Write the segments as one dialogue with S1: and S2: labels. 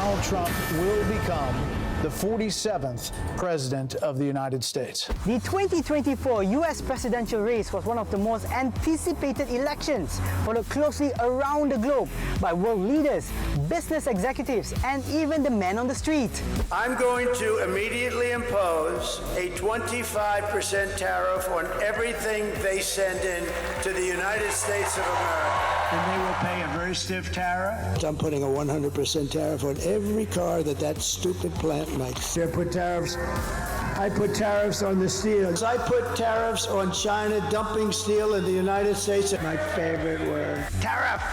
S1: Donald Trump will become the 47th President of the United States.
S2: The 2024 US presidential race was one of the most anticipated elections, followed closely around the globe by world leaders, business executives, and even the man on the street.
S3: I'm going to immediately impose a 25% tariff on everything they send in to the United States of America.
S4: And they will pay a very stiff tariff.
S5: I'm putting a 100% tariff on every car that stupid plant makes.
S4: I put tariffs on the steel.
S5: I put tariffs on China dumping steel in the United States.
S4: My favorite word. Tariff!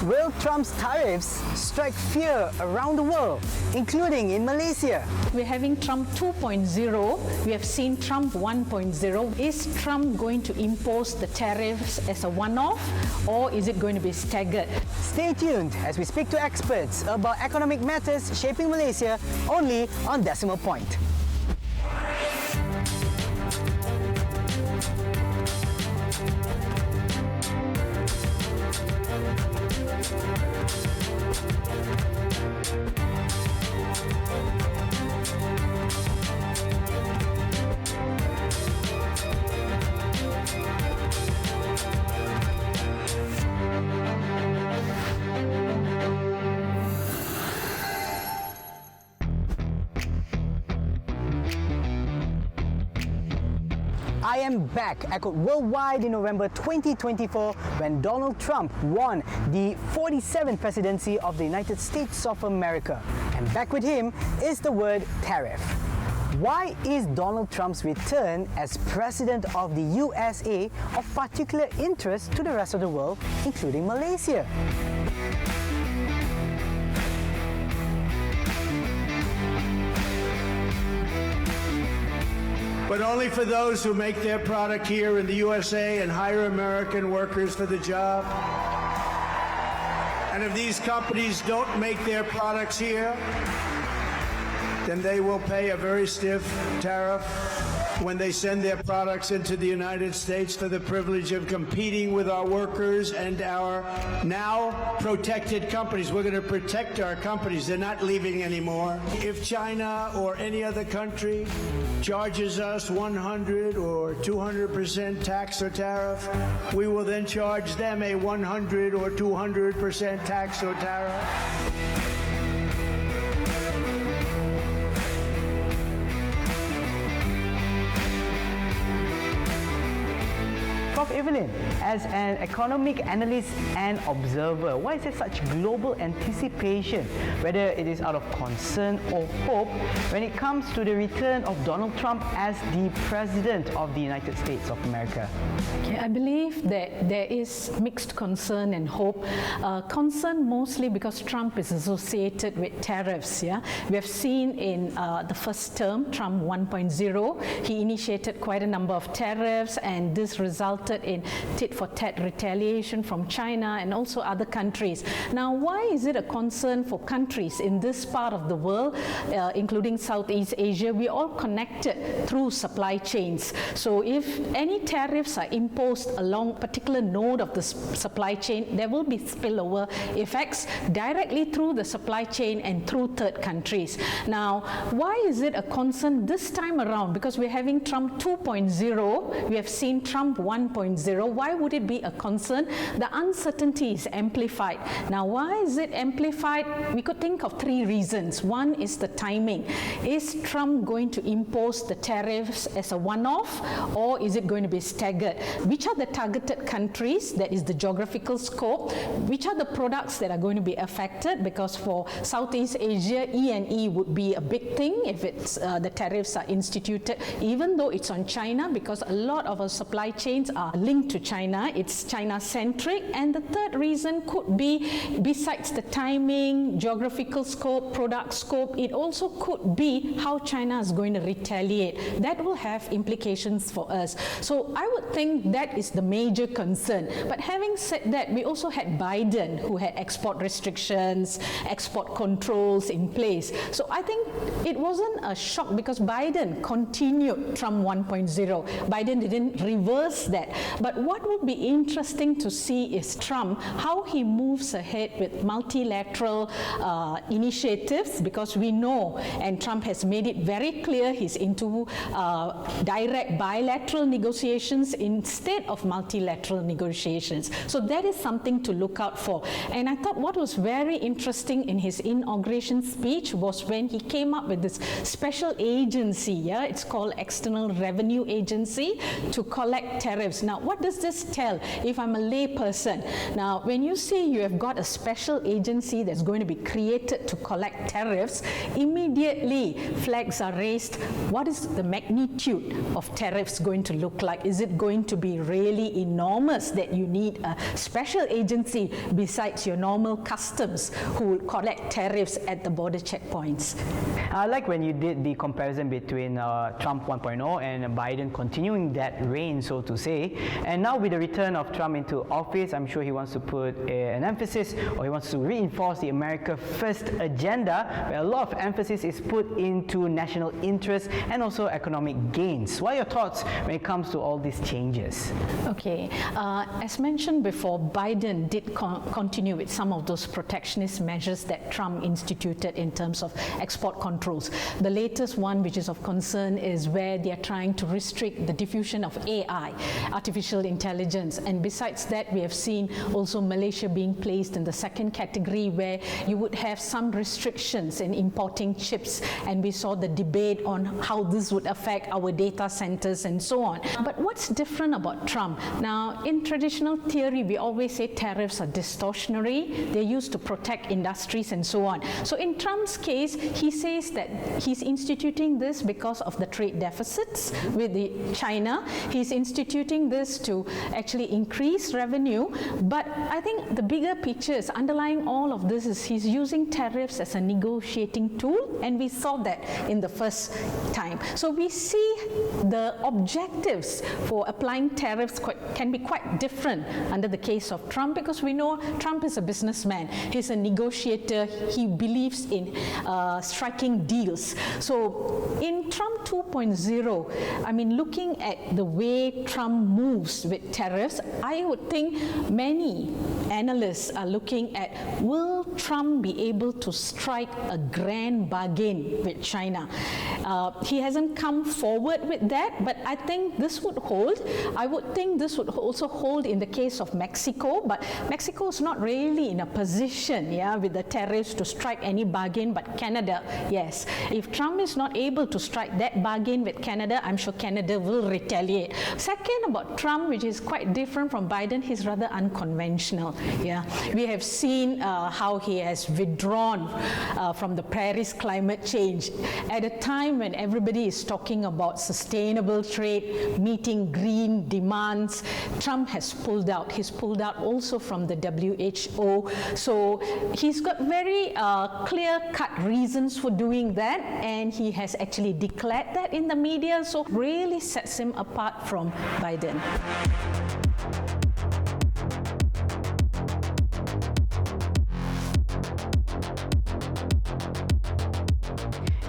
S2: Will Trump's tariffs strike fear around the world, including in Malaysia?
S6: We're having Trump 2.0. We have seen Trump 1.0. Is Trump going to impose the tariffs as a one-off, or is it going to be staggered?
S2: Stay tuned as we speak to experts about economic matters shaping Malaysia only on Decimal Point. I am back, echoed worldwide in November 2024 when Donald Trump won the 47th presidency of the United States of America. And back with him is the word tariff. Why is Donald Trump's return as president of the USA of particular interest to the rest of the world, including Malaysia?
S4: But only for those who make their product here in the USA and hire American workers for the job. And if these companies don't make their products here, then they will pay a very stiff tariff when they send their products into the United States for the privilege of competing with our workers and our now protected companies. We're going to protect our companies. They're not leaving anymore. If China or any other country charges us 100 or 200% tax or tariff, we will then charge them a 100 or 200% tax or tariff.
S2: Prof. Evelyn, as an economic analyst and observer, why is there such global anticipation, whether it is out of concern or hope, when it comes to the return of Donald Trump as the President of the United States of America?
S6: Okay, I believe that there is mixed concern and hope. Concern mostly because Trump is associated with tariffs. Yeah, we have seen in the first term, Trump 1.0, he initiated quite a number of tariffs, and this resulted in tit-for-tat retaliation from China and also other countries. Now, why is it a concern for countries in this part of the world, including Southeast Asia? We're all connected through supply chains. So if any tariffs are imposed along a particular node of the supply chain, there will be spillover effects directly through the supply chain and through third countries. Now, why is it a concern this time around? Because we're having Trump 2.0, we have seen Trump 1.0. Why would it be a concern? The uncertainty is amplified. Now, why is it amplified? We could think of three reasons. One is the timing. Is Trump going to impose the tariffs as a one-off, or is it going to be staggered? Which are the targeted countries? That is the geographical scope. Which are the products that are going to be affected? Because for Southeast Asia, E&E would be a big thing if it's the tariffs are instituted, even though it's on China, because a lot of our supply chains are linked to China. It's China-centric. And the third reason could be, besides the timing, geographical scope, product scope, it also could be how China is going to retaliate. That will have implications for us. So I would think that is the major concern. But having said that, we also had Biden, who had export restrictions, export controls in place. So I think it wasn't a shock because Biden continued Trump 1.0. Biden didn't reverse that. But what would be interesting to see is Trump, how he moves ahead with multilateral initiatives, because we know, and Trump has made it very clear, he's into direct bilateral negotiations instead of multilateral negotiations. So that is something to look out for. And I thought what was very interesting in his inauguration speech was when he came up with this special agency, it's called External Revenue Agency, to collect tariffs. Now, what does this tell if I'm a lay person? Now, when you say you have got a special agency that's going to be created to collect tariffs, immediately flags are raised. What is the magnitude of tariffs going to look like? Is it going to be really enormous that you need a special agency besides your normal customs who will collect tariffs at the border checkpoints?
S2: I like when you did the comparison between Trump 1.0 and Biden continuing that reign, so to say. And now with the return of Trump into office, I'm sure he wants to put an emphasis, or he wants to reinforce the America First agenda, where a lot of emphasis is put into national interest and also economic gains. What are your thoughts when it comes to all these changes?
S6: Okay, as mentioned before, Biden did continue with some of those protectionist measures that Trump instituted in terms of export controls. The latest one, which is of concern, is where they are trying to restrict the diffusion of AI, artificial intelligence. And besides that, we have seen also Malaysia being placed in the second category, where you would have some restrictions in importing chips. And we saw the debate on how this would affect our data centers and so on. But what's different about Trump? Now, in traditional theory, we always say tariffs are distortionary. They're used to protect industries and so on. So in Trump's case, he says that he's instituting this because of the trade deficits with China. He's instituting this to actually increase revenue. But I think the bigger picture is underlying all of this is he's using tariffs as a negotiating tool, and we saw that in the first time. So we see the objectives for applying tariffs can be quite different under the case of Trump, because we know Trump is a businessman. He's a negotiator. He believes in striking deals. So in Trump 2.0, I mean, looking at the way Trump moves with tariffs, I would think many analysts are looking at, will Trump be able to strike a grand bargain with China? He hasn't come forward with that, but I think this would hold. I would think this would also hold in the case of Mexico, but Mexico is not really in a position, with the tariffs to strike any bargain, but Canada, yes. If Trump is not able to strike that bargain with Canada, I'm sure Canada will retaliate. Second, about Trump, which is quite different from Biden, he's rather unconventional. We have seen how he has withdrawn from the Paris climate change at a time when everybody is talking about sustainable trade, meeting green demands. Trump has pulled out. He's pulled out also from the WHO. So he's got very clear-cut reasons for doing that, and he has actually declared that in the media, so really sets him apart from Biden.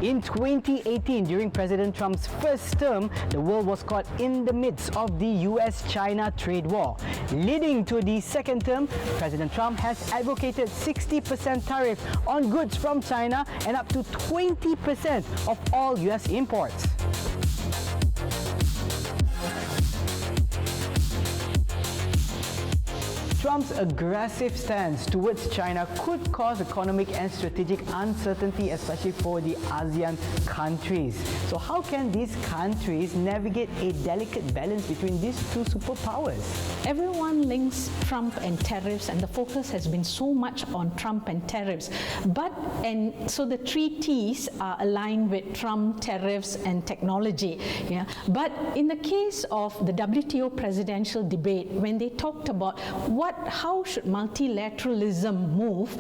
S2: In 2018, during President Trump's first term, the world was caught in the midst of the US-China trade war. Leading to the second term, President Trump has advocated 60% tariff on goods from China and up to 20% of all US imports. Trump's aggressive stance towards China could cause economic and strategic uncertainty, especially for the ASEAN countries. So how can these countries navigate a delicate balance between these two superpowers?
S6: Everyone links Trump and tariffs, and the focus has been so much on Trump and tariffs. So the three T's are aligned with Trump, tariffs, and technology. But in the case of the WTO presidential debate, when they talked about what how should multilateralism move,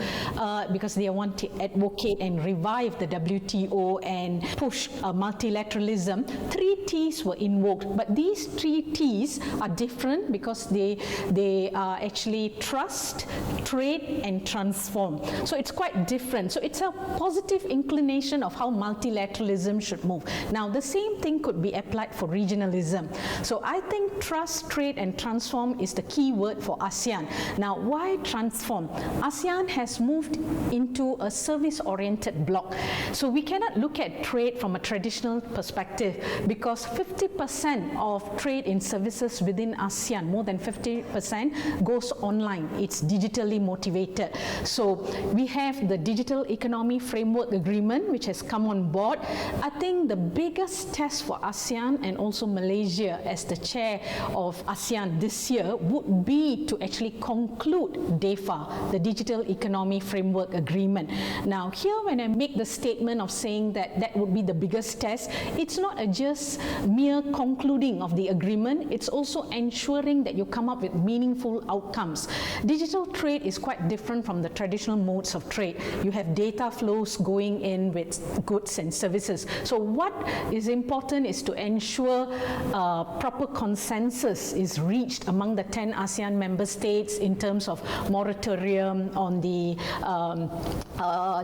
S6: because they want to advocate and revive the WTO and push multilateralism. 3 T's were invoked, but these 3 T's are different because they are actually trust, trade and transform. So it's quite different. So it's a positive inclination of how multilateralism should move. Now the same thing could be applied for regionalism. So I think trust, trade and transform is the key word for ASEAN. Now why transform? ASEAN has moved into a service-oriented bloc. So we cannot look at trade from a traditional perspective because 50% of trade in services within ASEAN, more than 50%, goes online. It's digitally motivated. So we have the Digital Economy Framework Agreement, which has come on board. I think the biggest test for ASEAN and also Malaysia as the chair of ASEAN this year would be to actually conclude DEFA, the Digital Economy Framework Agreement. Now here when I make the statement of saying that that would be the biggest test, it's not a just mere concluding of the agreement, it's also ensuring that you come up with meaningful outcomes. Digital trade is quite different from the traditional modes of trade. You have data flows going in with goods and services. So what is important is to ensure proper consensus is reached among the 10 ASEAN member states in terms of moratorium on the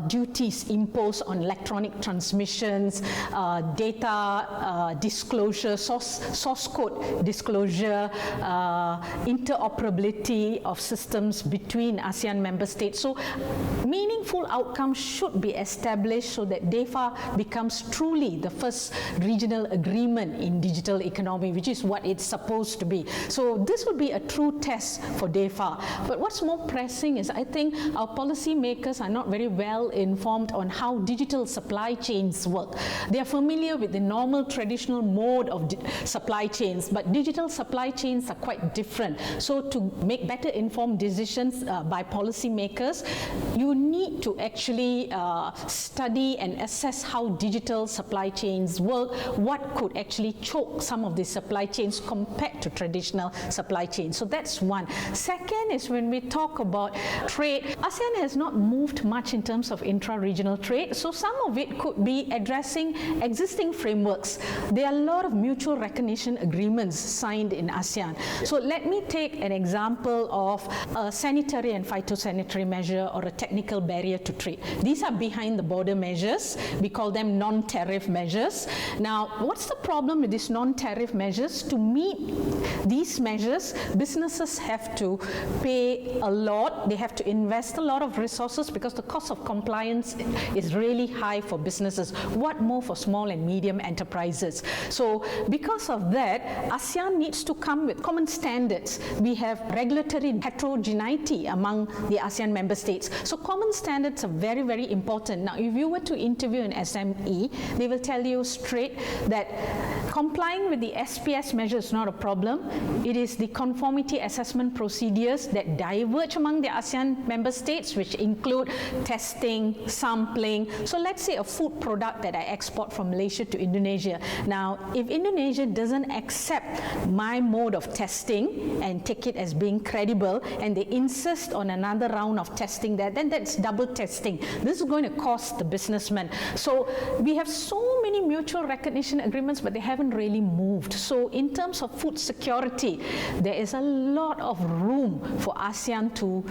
S6: duties imposed on electronic transmissions, data disclosure, source code disclosure, interoperability of systems between ASEAN member states. So meaningful outcomes should be established so that DEFA becomes truly the first regional agreement in digital economy, which is what it's supposed to be. So this would be a true test for DEFA. But what's more pressing is I think our policy makers are not very well informed on how digital supply chains work. They are familiar with the normal traditional mode of supply chains, but digital supply chains are quite different. So to make better informed decisions by policy makers, you need to actually study and assess how digital supply chains work, what could actually choke some of the supply chains compared to traditional supply chains. So that's one. Second is when we talk about trade, ASEAN has not moved much in terms of intra-regional trade, so some of it could be addressing existing frameworks. There are a lot of mutual recognition agreements signed in ASEAN. So let me take an example of a sanitary and phytosanitary measure or a technical barrier to trade. These are behind the border measures. We call them non-tariff measures. Now, what's the problem with these non-tariff measures? To meet these measures, businesses have to pay a lot. They have to invest a lot of resources because the cost of compliance is really high for businesses. What more for small and medium enterprises? So because of that, ASEAN needs to come with common standards. We have regulatory heterogeneity among the ASEAN member states. So common standards are very, very important. Now, if you were to interview an SME, they will tell you straight that complying with the SPS measure is not a problem. It is the conformity assessment procedures that diverge among the ASEAN member states, which include testing, sampling. So let's say a food product that I export from Malaysia to Indonesia. Now, if Indonesia doesn't accept my mode of testing and take it as being credible, and they insist on another round of testing there, then that's double testing. This is going to cost the businessman. So we have so many mutual recognition agreements, but they haven't really moved. So in terms of food security, there is a lot of room for ASEAN to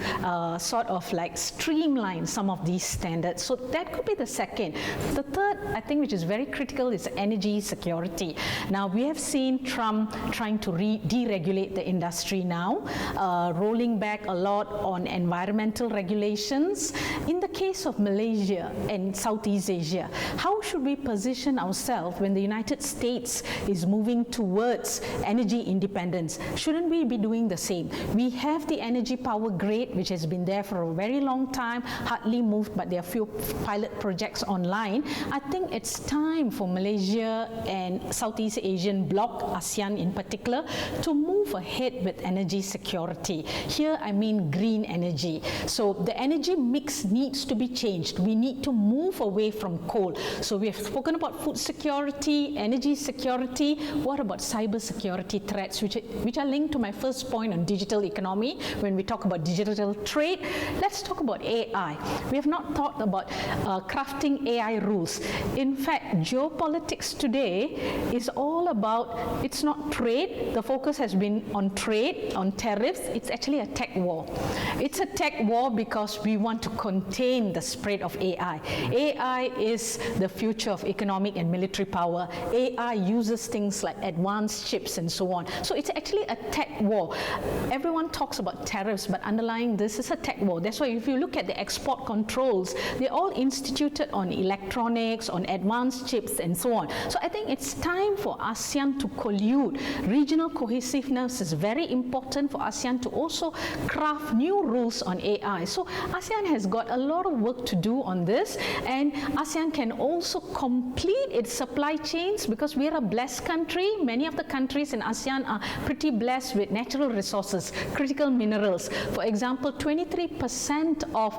S6: sort of like streamline some of these standards. So that could be the second. The third, I think, which is very critical, is energy security. Now, we have seen Trump trying to deregulate the industry now, rolling back a lot on environmental regulations. In the case of Malaysia and Southeast Asia, how should we position ourselves when the United States is moving towards energy independence? Shouldn't we be doing the same? We have the energy power grid, which has been there for a very long time, hardly moved, but there are few pilot projects online. I think it's time for Malaysia and Southeast Asian bloc, ASEAN in particular, to move ahead with energy security. Here I mean green energy. So the energy mix needs to be changed. We need to move away from coal. So we have spoken about food security, energy security. What about cyber security threats, which are linked to my first point on digital economy? economy, when we talk about digital trade, let's talk about AI. We have not thought about crafting AI rules. In fact, geopolitics today is all about, it's not trade. The focus has been on trade, on tariffs. It's actually a tech war. It's a tech war because we want to contain the spread of AI. AI is the future of economic and military power. AI uses things like advanced chips and so on. So it's actually a tech war. Everyone talks about tariffs, but underlying this is a tech war. That's why if you look at the export controls, they're all instituted on electronics, on advanced chips and so on. So I think it's time for ASEAN to collude. Regional cohesiveness is very important for ASEAN to also craft new rules on AI. So ASEAN has got a lot of work to do on this, and ASEAN can also complete its supply chains because we are a blessed country. Many of the countries in ASEAN are pretty blessed with natural resources, critical minerals. For example, 23% of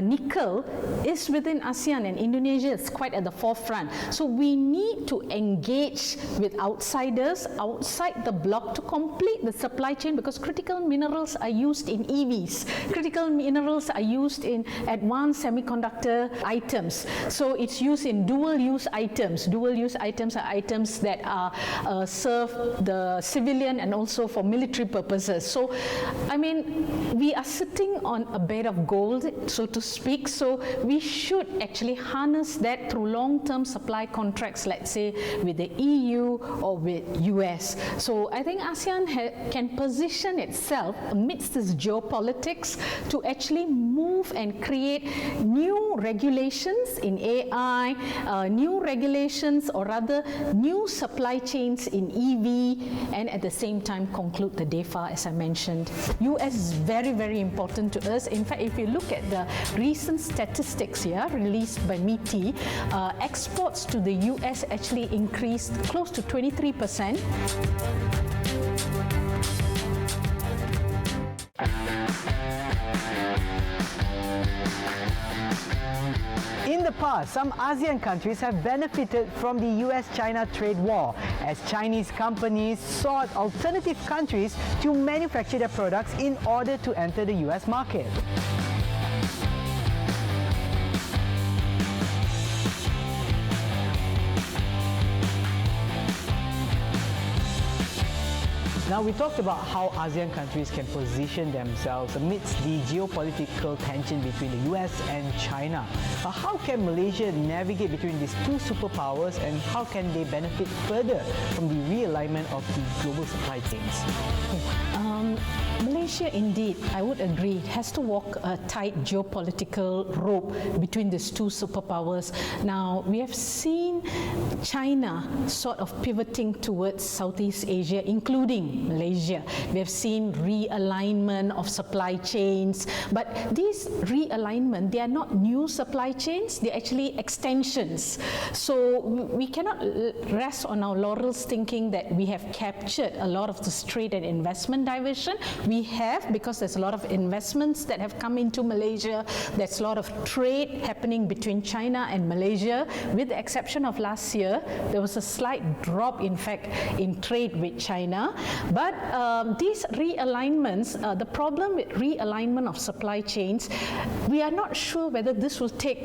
S6: nickel is within ASEAN, and Indonesia is quite at the forefront. So we need to engage with outsiders outside the bloc to complete the supply chain, because critical minerals are used in EVs. Critical minerals are used in advanced semiconductor items. So it's used in dual-use items. Dual-use items are items that are serve the civilian and also for military purposes. So, I mean, we are sitting on a bed of gold, so to speak. So we should actually harness that through long-term supply contracts, let's say with the EU or with US. So I think ASEAN can position itself amidst this geopolitics to actually move and create new regulations in AI, new regulations, or rather new supply chains in EV, and at the same time conclude the DEFA, as I mentioned. US is very, very important to us. In fact, if you look at the recent statistics here released by MITI, exports to the US actually increased close to 23%.
S2: In the past, some ASEAN countries have benefited from the US-China trade war, as Chinese companies sought alternative countries to manufacture their products in order to enter the US market. Now, we talked about how ASEAN countries can position themselves amidst the geopolitical tension between the US and China. But how can Malaysia navigate between these two superpowers, and how can they benefit further from the realignment of the global supply chains?
S6: Malaysia, indeed, I would agree, has to walk a tight geopolitical rope between these two superpowers. Now, we have seen China sort of pivoting towards Southeast Asia, including Malaysia. We have seen realignment of supply chains, but these realignment, they are not new supply chains, they're actually extensions. So we cannot rest on our laurels thinking that we have captured a lot of this trade and investment diversion. We have, because there's a lot of investments that have come into Malaysia. There's a lot of trade happening between China and Malaysia. With the exception of last year, there was a slight drop, in fact, in trade with China. But these realignments, the problem with realignment of supply chains, we are not sure whether this will take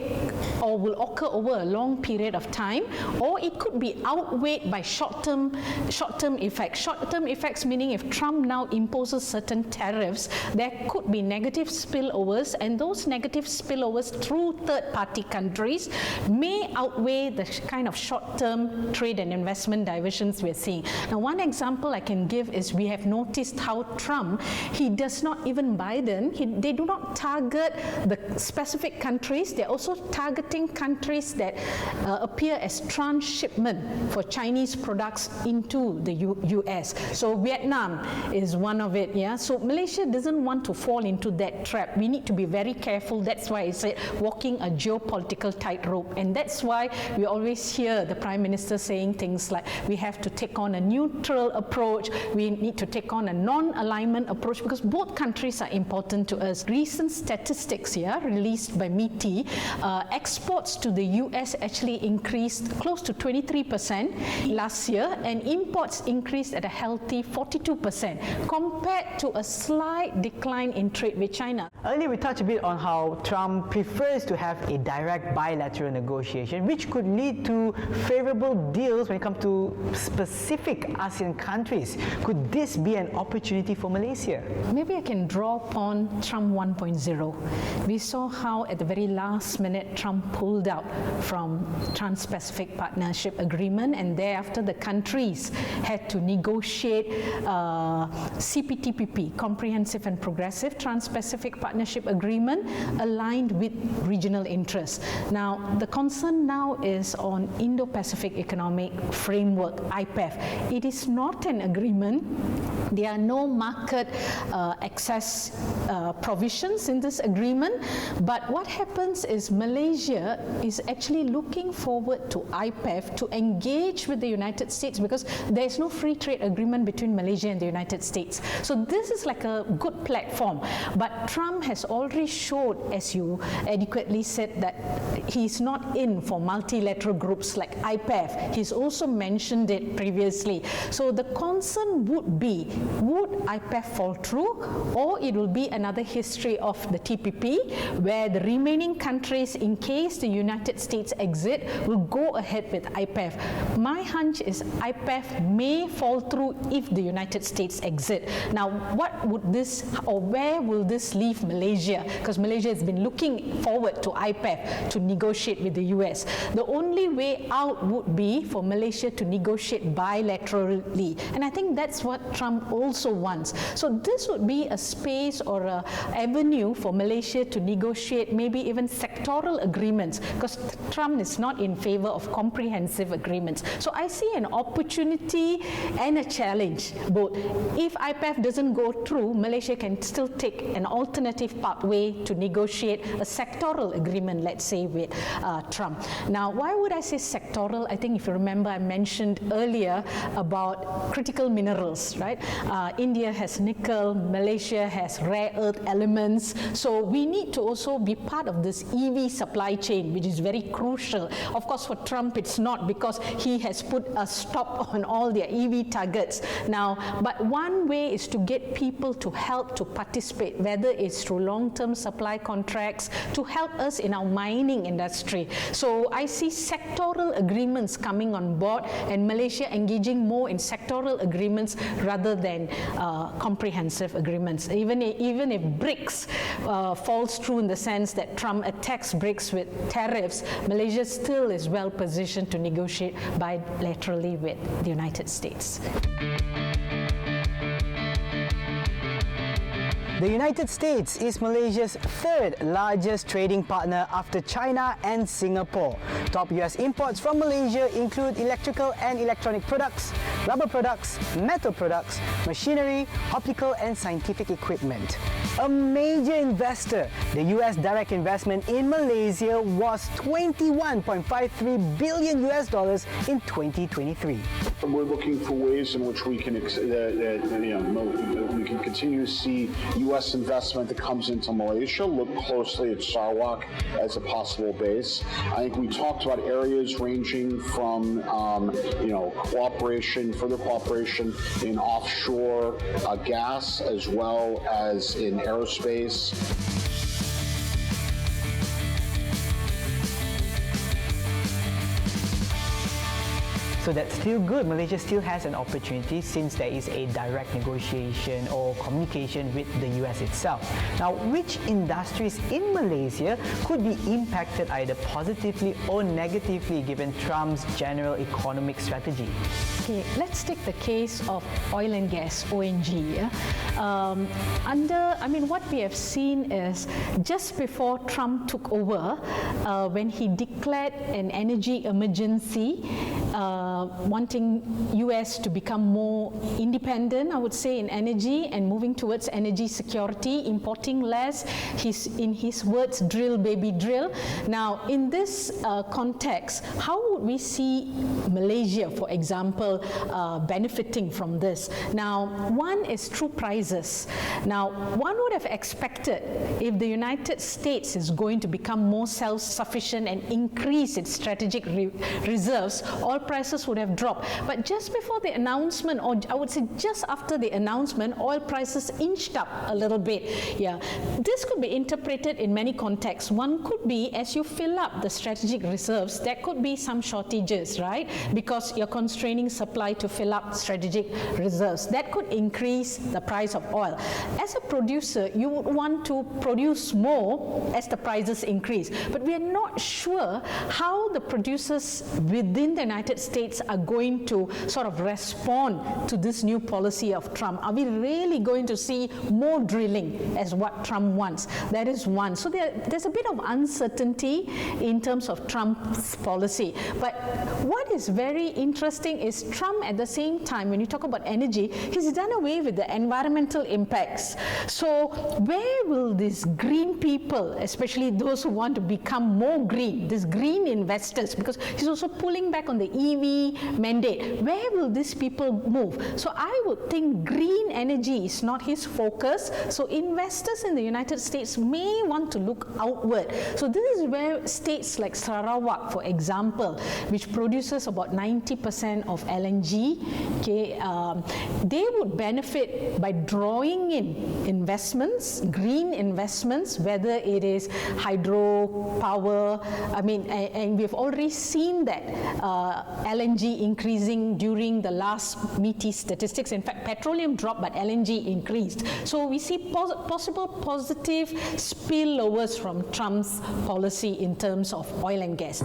S6: or will occur over a long period of time, or it could be outweighed by short-term effects. Short-term effects meaning if Trump now imposes certain tariffs, there could be negative spillovers, and those negative spillovers through third-party countries may outweigh the kind of short-term trade and investment diversions we're seeing. Now, one example I can give is we have noticed how Trump, he does not, even Biden, they do not target the specific countries. They're also targeting countries that appear as transshipment for Chinese products into the US. So Vietnam is one of it. Yeah. So Malaysia doesn't want to fall into that trap. We need to be very careful. That's why I said walking a geopolitical tightrope, and that's why we always hear the Prime Minister saying things like we have to take on a neutral approach. We we need to take on a non-alignment approach because both countries are important to us. Recent statistics here released by MITI, exports to the US actually increased close to 23% last year, and imports increased at a healthy 42% compared to a slight decline in trade with China.
S2: Earlier we touched a bit on how Trump prefers to have a direct bilateral negotiation, which could lead to favorable deals when it comes to specific ASEAN countries. Could this be an opportunity for Malaysia?
S6: Maybe I can draw upon Trump 1.0. We saw how at the very last minute Trump pulled out from Trans-Pacific Partnership Agreement, and thereafter the countries had to negotiate CPTPP, Comprehensive and Progressive Trans-Pacific Partnership Agreement, aligned with regional interests. Now, the concern now is on Indo-Pacific Economic Framework, IPEF. It is not an agreement. There are no market access provisions in this agreement, but what happens is Malaysia is actually looking forward to IPEF to engage with the United States because there is no free trade agreement between Malaysia and the United States. So this is like a good platform, but Trump has already showed, as you adequately said, that he's not in for multilateral groups like IPEF. He's also mentioned it previously. So the concern would be, would IPEF fall through, or it will be another history of the TPP where the remaining countries, in case the United States exit, will go ahead with IPEF. My hunch is IPEF may fall through if the United States exit. Now, what would this, or where will this leave Malaysia? Because Malaysia has been looking forward to IPEF to negotiate with the US. The only way out would be for Malaysia to negotiate bilaterally, and I think that's what Trump also wants. So this would be a space or a avenue for Malaysia to negotiate maybe even sectoral agreements, because Trump is not in favor of comprehensive agreements. So I see an opportunity and a challenge both. If IPEF doesn't go through, Malaysia can still take an alternative pathway to negotiate a sectoral agreement, let's say, with Trump. Now, why would I say sectoral? I think if you remember, I mentioned earlier about critical minerals, right? India has nickel, Malaysia has rare earth elements. So we need to also be part of this EV supply chain, which is very crucial. Of course, for Trump, it's not, because he has put a stop on all their EV targets now. But one way is to get people to help to participate, whether it's through long-term supply contracts, to help us in our mining industry. So I see sectoral agreements coming on board, and Malaysia engaging more in sectoral agreements rather than comprehensive agreements. Even if BRICS falls through in the sense that Trump attacks BRICS with tariffs, Malaysia still is well positioned to negotiate bilaterally with the United States.
S2: The United States is Malaysia's third largest trading partner after China and Singapore. Top US imports from Malaysia include electrical and electronic products, rubber products, metal products, machinery, optical and scientific equipment. A major investor, the US direct investment in Malaysia was $21.53 billion in 2023.
S7: We're looking for ways in which we can, we can continue to see U.S. investment that comes into Malaysia. Look closely at Sarawak as a possible base. I think we talked about areas ranging from, further cooperation in offshore gas, as well as in aerospace.
S2: So that's still good. Malaysia still has an opportunity since there is a direct negotiation or communication with the US itself. Now, which industries in Malaysia could be impacted either positively or negatively given Trump's general economic strategy?
S6: Okay, let's take the case of oil and gas, ONG. What we have seen is just before Trump took over, when he declared an energy emergency, wanting US to become more independent, I would say, in energy and moving towards energy security, importing less. In his words, drill baby drill. Now, in this context, how would we see Malaysia, for example, benefiting from this? Now, one is through prices. Now, one would have expected if the United States is going to become more self-sufficient and increase its strategic reserves, oil prices would have dropped. But just before the announcement, or I would say just after the announcement, oil prices inched up a little bit. Yeah, this could be interpreted in many contexts. One could be, as you fill up the strategic reserves, there could be some shortages, right? Because you're constraining supply to fill up strategic reserves. That could increase the price of oil. As a producer, you would want to produce more as the prices increase. But we are not sure how the producers within the United States are going to sort of respond to this new policy of Trump. Are we really going to see more drilling as what Trump wants? That is one. So there's a bit of uncertainty in terms of Trump's policy. But what is very interesting is Trump, at the same time, when you talk about energy, he's done away with the environmental impacts. So where will these green people, especially those who want to become more green, these green investors, because he's also pulling back on the EV mandate, where will these people move? So I would think green energy is not his focus. So investors in the United States may want to look outward. So this is where states like Sarawak, for example, which produces about 90% of LNG, okay, they would benefit by drawing in investments, green investments, whether it is hydropower. I mean, and we've already seen that LNG increasing during the last meaty statistics. In fact, petroleum dropped, but LNG increased. So we see possible positive spillovers from Trump's policy in terms of oil and gas.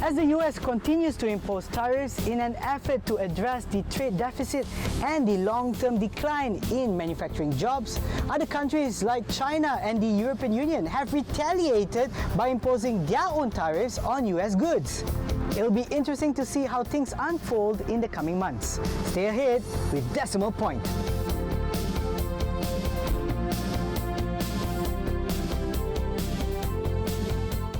S2: As the US continues to impose tariffs in an effort to address the trade deficit and the long-term decline in manufacturing jobs, other countries like China and the European Union have retaliated by imposing their own tariffs on US goods. It'll be interesting to see how things unfold in the coming months. Stay ahead with Decimal Point.